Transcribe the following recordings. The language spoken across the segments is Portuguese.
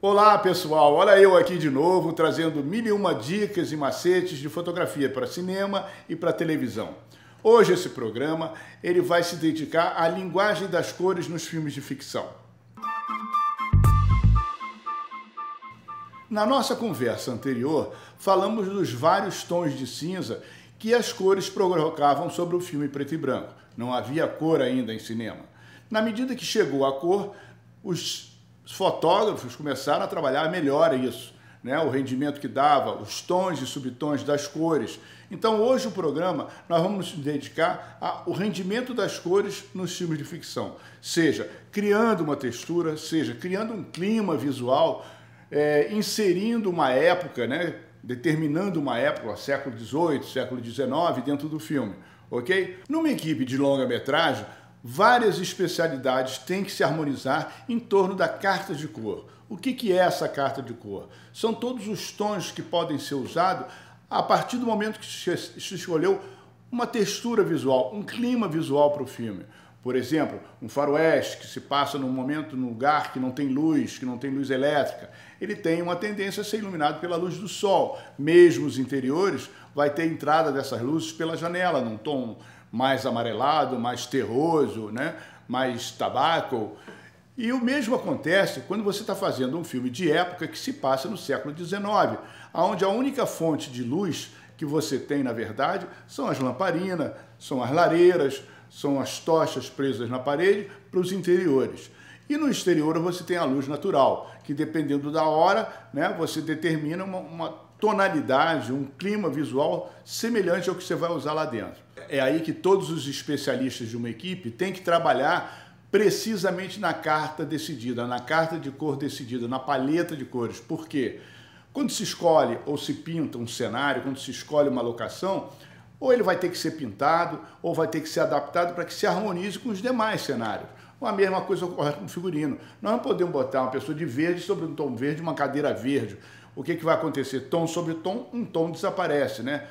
Olá pessoal, olha eu aqui de novo trazendo 1001 dicas e macetes de fotografia para cinema e para televisão. Hoje esse programa ele vai se dedicar à linguagem das cores nos filmes de ficção. Na nossa conversa anterior, falamos dos vários tons de cinza que as cores provocavam sobre o filme preto e branco. Não havia cor ainda em cinema. Na medida que chegou a cor, os fotógrafos começaram a trabalhar melhor isso, né? O rendimento que dava, os tons e subtons das cores. Então hoje o programa nós vamos nos dedicar ao rendimento das cores nos filmes de ficção, seja criando uma textura, seja criando um clima visual, inserindo uma época, né? Determinando uma época, século XVIII, século XIX, dentro do filme, ok? Numa equipe de longa-metragem, várias especialidades têm que se harmonizar em torno da carta de cor. O que é essa carta de cor? São todos os tons que podem ser usados a partir do momento que se escolheu uma textura visual, um clima visual para o filme. Por exemplo, um faroeste que se passa num momento, num lugar que não tem luz elétrica, ele tem uma tendência a ser iluminado pela luz do sol. Mesmo os interiores, vai ter entrada dessas luzes pela janela, num tom mais amarelado, mais terroso, né? Mais tabaco. E o mesmo acontece quando você está fazendo um filme de época que se passa no século XIX, onde a única fonte de luz que você tem, na verdade, são as lamparinas, são as lareiras, são as tochas presas na parede para os interiores. E no exterior você tem a luz natural, que dependendo da hora, né, você determina uma tonalidade, um clima visual semelhante ao que você vai usar lá dentro. É aí que todos os especialistas de uma equipe têm que trabalhar precisamente na carta decidida, na carta de cor decidida, na paleta de cores. Por quê? Quando se escolhe ou se pinta um cenário, quando se escolhe uma locação, ou ele vai ter que ser pintado, ou vai ter que ser adaptado para que se harmonize com os demais cenários. A mesma coisa ocorre com o figurino. Nós não podemos botar uma pessoa de verde sobre um tom verde, uma cadeira verde. O que vai acontecer? Tom sobre tom, um tom desaparece, né?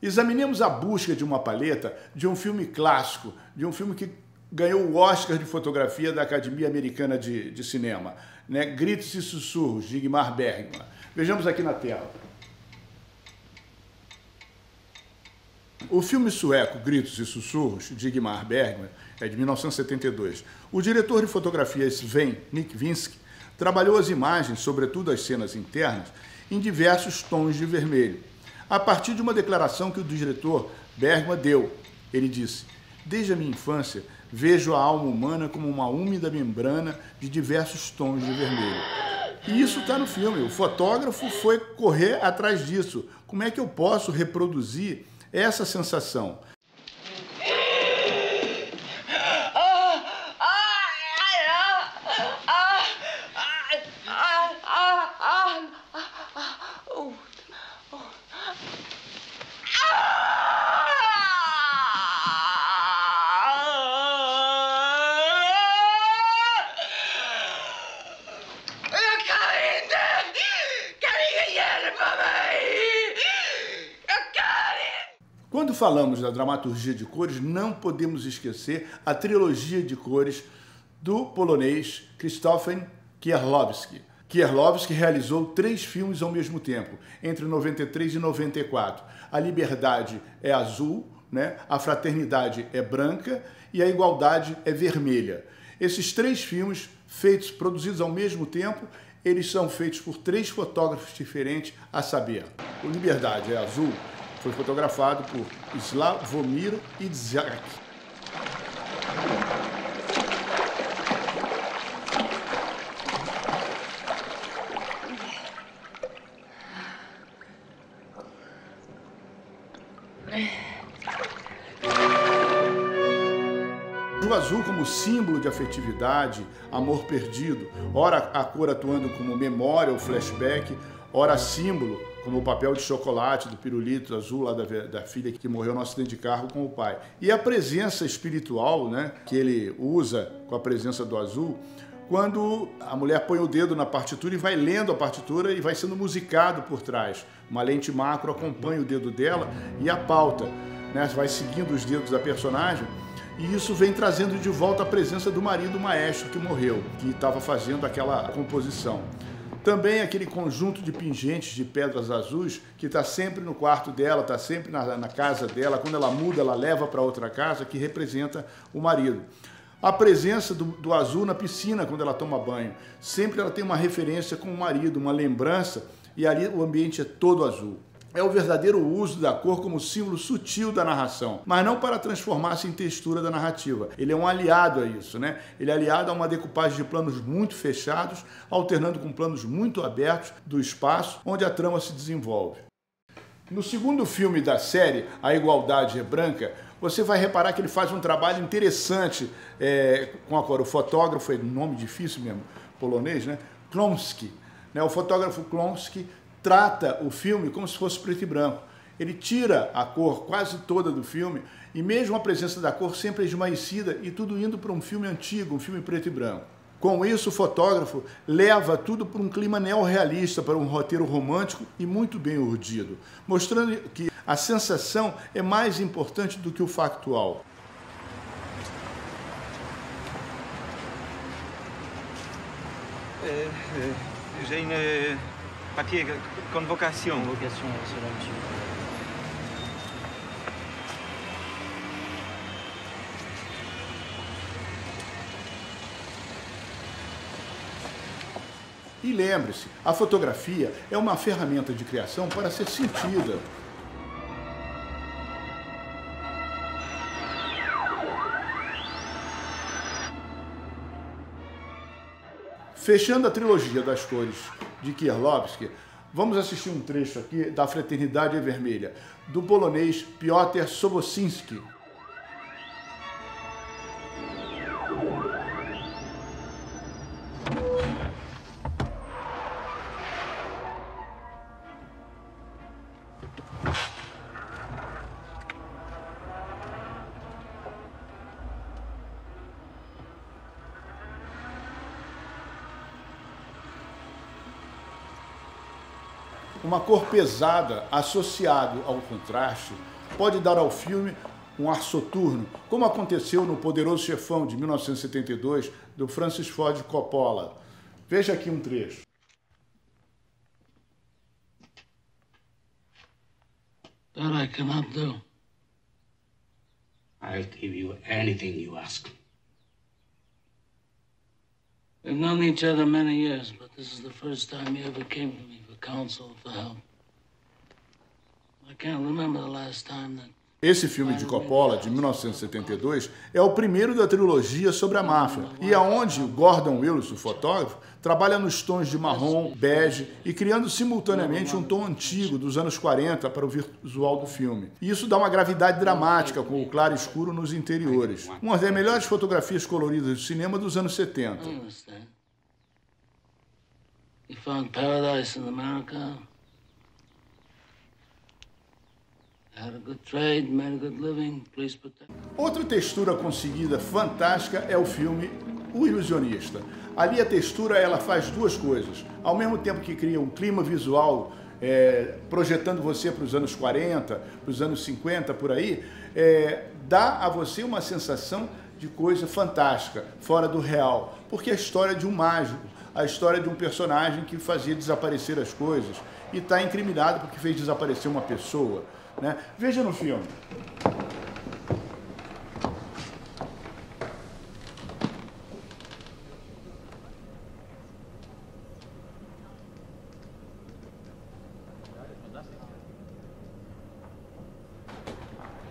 Examinemos a busca de uma paleta de um filme clássico, de um filme que ganhou o Oscar de fotografia da Academia Americana de Cinema, né? Gritos e Sussurros, de Ingmar Bergman. Vejamos aqui na tela. O filme sueco Gritos e Sussurros, de Ingmar Bergman, é de 1972. O diretor de fotografia Sven Nykvist trabalhou as imagens, sobretudo as cenas internas, em diversos tons de vermelho. A partir de uma declaração que o diretor Bergman deu, ele disse: "Desde a minha infância, vejo a alma humana como uma úmida membrana de diversos tons de vermelho." E isso está no filme. O fotógrafo foi correr atrás disso. Como é que eu posso reproduzir essa sensação? Quando falamos da dramaturgia de cores, não podemos esquecer a trilogia de cores do polonês Krzysztof Kieślowski. Kieślowski realizou 3 filmes ao mesmo tempo, entre 93 e 94. A Liberdade é azul, né? A Fraternidade é branca e a Igualdade é vermelha. Esses 3 filmes, produzidos ao mesmo tempo, eles são feitos por 3 fotógrafos diferentes, a saber, o Liberdade é azul foi fotografado por Sławomir Idzak. O azul como símbolo de afetividade, amor perdido, ora a cor atuando como memória ou flashback, ora símbolo, como o papel de chocolate do pirulito azul lá da filha que morreu no acidente de carro com o pai. E a presença espiritual, né, que ele usa com a presença do azul, quando a mulher põe o dedo na partitura e vai lendo a partitura e vai sendo musicado por trás. Uma lente macro acompanha o dedo dela e a pauta, né, vai seguindo os dedos da personagem. E isso vem trazendo de volta a presença do marido maestro que morreu, que estava fazendo aquela composição. Também aquele conjunto de pingentes de pedras azuis que está sempre no quarto dela, está sempre na casa dela. Quando ela muda, ela leva para outra casa, que representa o marido. A presença do azul na piscina quando ela toma banho. Sempre ela tem uma referência com o marido, uma lembrança, e ali o ambiente é todo azul. É o verdadeiro uso da cor como símbolo sutil da narração, mas não para transformar-se em textura da narrativa. Ele é um aliado a isso, né? Ele é aliado a uma decupagem de planos muito fechados, alternando com planos muito abertos do espaço onde a trama se desenvolve. No segundo filme da série, A Igualdade é Branca, você vai reparar que ele faz um trabalho interessante com a cor. O fotógrafo, é um nome difícil mesmo, polonês, né? Klomski. Né? O fotógrafo Klomski trata o filme como se fosse preto e branco. Ele tira a cor quase toda do filme e mesmo a presença da cor sempre esmaecida e tudo indo para um filme antigo, um filme preto e branco. Com isso, o fotógrafo leva tudo para um clima neorrealista, para um roteiro romântico e muito bem urdido, mostrando que a sensação é mais importante do que o factual. J'ai une papier, convocation. Convocation, cela, monsieur. E lembre-se, a fotografia é uma ferramenta de criação para ser sentida. Fechando a trilogia das cores de Kieslowski, vamos assistir um trecho aqui da Fraternidade é Vermelha, do polonês Piotr Sobocinski. Uma cor pesada associado ao contraste pode dar ao filme um ar soturno, como aconteceu no Poderoso Chefão de 1972 do Francis Ford Coppola. Veja aqui um trecho. That I cannot do. I'll give you anything you ask. We've known each other many years, but this is the first time you ever came to me for counsel, for help. I can't remember the last time that... Esse filme de Coppola, de 1972, é o primeiro da trilogia sobre a máfia, e aonde o Gordon Willis, o fotógrafo, trabalha nos tons de marrom, bege e criando simultaneamente um tom antigo dos anos 40 para o visual do filme. E isso dá uma gravidade dramática com o claro e escuro nos interiores. Uma das melhores fotografias coloridas do cinema dos anos 70. You found paradise in America. Had a good trade, made a good living, please protect. Outra textura conseguida fantástica é o filme O Ilusionista. Ali a textura ela faz duas coisas. Ao mesmo tempo que cria um clima visual projetando você para os anos 40, para os anos 50, por aí, dá a você uma sensação de coisa fantástica, fora do real. Porque é a história de um mágico, a história de um personagem que fazia desaparecer as coisas e está incriminado porque fez desaparecer uma pessoa. Né? Veja no filme.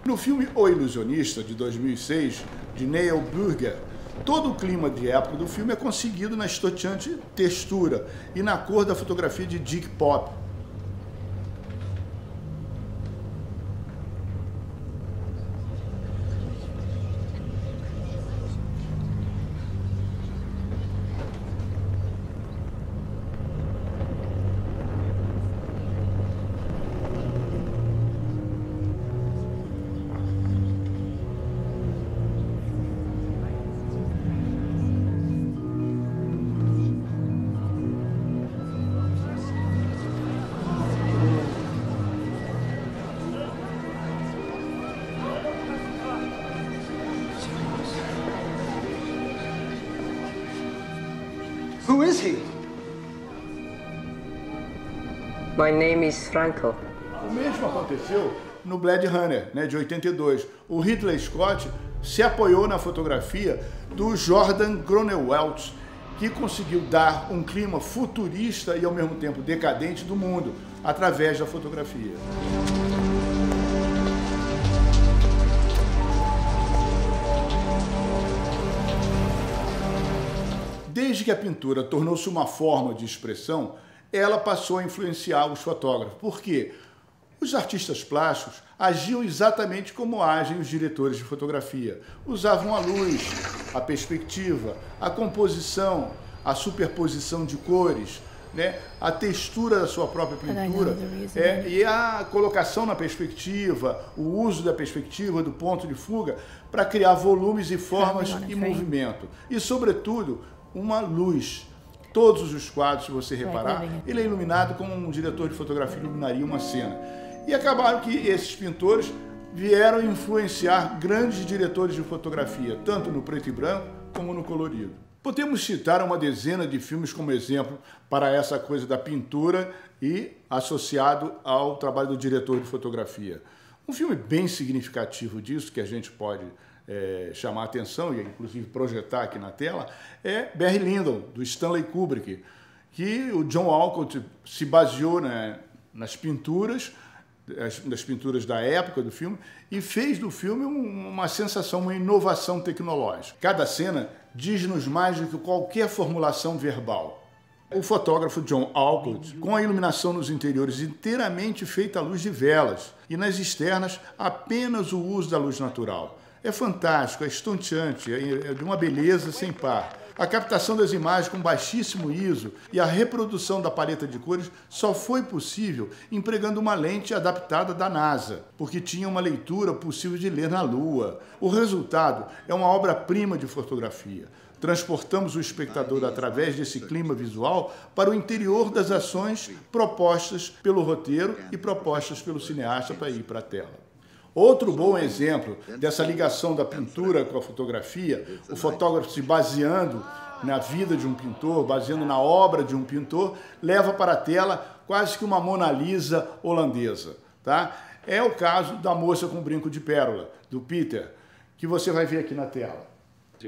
No filme O Ilusionista, de 2006, de Neil Burger, todo o clima de época do filme é conseguido na estonteante textura e na cor da fotografia de Dick Pop. Who is he? My name is Franco. O mesmo aconteceu no Blade Runner, né, de 82. O Ridley Scott se apoiou na fotografia do Jordan Cronenweth, que conseguiu dar um clima futurista e ao mesmo tempo decadente do mundo, através da fotografia. Desde que a pintura tornou-se uma forma de expressão, ela passou a influenciar os fotógrafos. Por quê? Os artistas plásticos agiam exatamente como agem os diretores de fotografia. Usavam a luz, a perspectiva, a composição, a superposição de cores, né? A textura da sua própria pintura e a colocação na perspectiva, o uso da perspectiva, do ponto de fuga, para criar volumes e formas e movimento. E, sobretudo, uma luz. Todos os quadros, se você reparar, ele é iluminado como um diretor de fotografia iluminaria uma cena. E acabaram que esses pintores vieram influenciar grandes diretores de fotografia, tanto no preto e branco como no colorido. Podemos citar uma dezena de filmes como exemplo para essa coisa da pintura e associado ao trabalho do diretor de fotografia. Um filme bem significativo disso, que a gente pode chamar a atenção e inclusive projetar aqui na tela, é Barry Lyndon, do Stanley Kubrick, que o John Alcott se baseou nas pinturas da época do filme e fez do filme uma sensação, uma inovação tecnológica. Cada cena diz-nos mais do que qualquer formulação verbal. O fotógrafo John Alcott, com a iluminação nos interiores inteiramente feita à luz de velas e nas externas apenas o uso da luz natural. É fantástico, é estonteante, é de uma beleza sem par. A captação das imagens com baixíssimo ISO e a reprodução da paleta de cores só foi possível empregando uma lente adaptada da NASA, porque tinha uma leitura possível de ler na Lua. O resultado é uma obra-prima de fotografia. Transportamos o espectador através desse clima visual para o interior das ações propostas pelo roteiro e propostas pelo cineasta para ir para a tela. Outro bom exemplo dessa ligação da pintura com a fotografia, o fotógrafo se baseando na vida de um pintor, baseando na obra de um pintor, leva para a tela quase que uma Mona Lisa holandesa, tá? É o caso da Moça com Brinco de Pérola, do Peter, que você vai ver aqui na tela.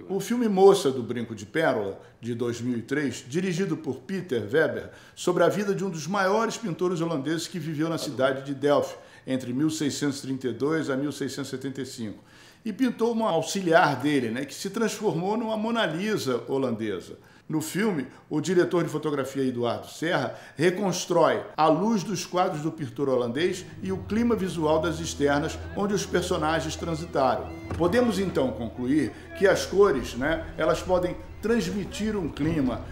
O filme Moça do Brinco de Pérola, de 2003, dirigido por Peter Weber, sobre a vida de um dos maiores pintores holandeses que viveu na cidade de Delft, entre 1632 a 1675, e pintou uma auxiliar dele, que se transformou numa Mona Lisa holandesa. No filme, o diretor de fotografia Eduardo Serra reconstrói a luz dos quadros do pintor holandês e o clima visual das externas onde os personagens transitaram. Podemos então concluir que as cores, elas podem transmitir um clima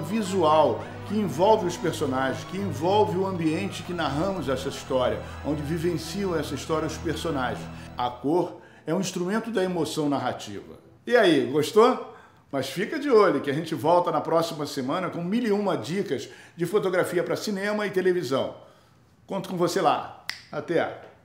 visual que envolve os personagens, que envolve o ambiente que narramos essa história, onde vivenciam essa história os personagens. A cor é um instrumento da emoção narrativa. E aí, gostou? Mas fica de olho que a gente volta na próxima semana com 1001 dicas de fotografia para cinema e televisão. Conto com você lá. Até!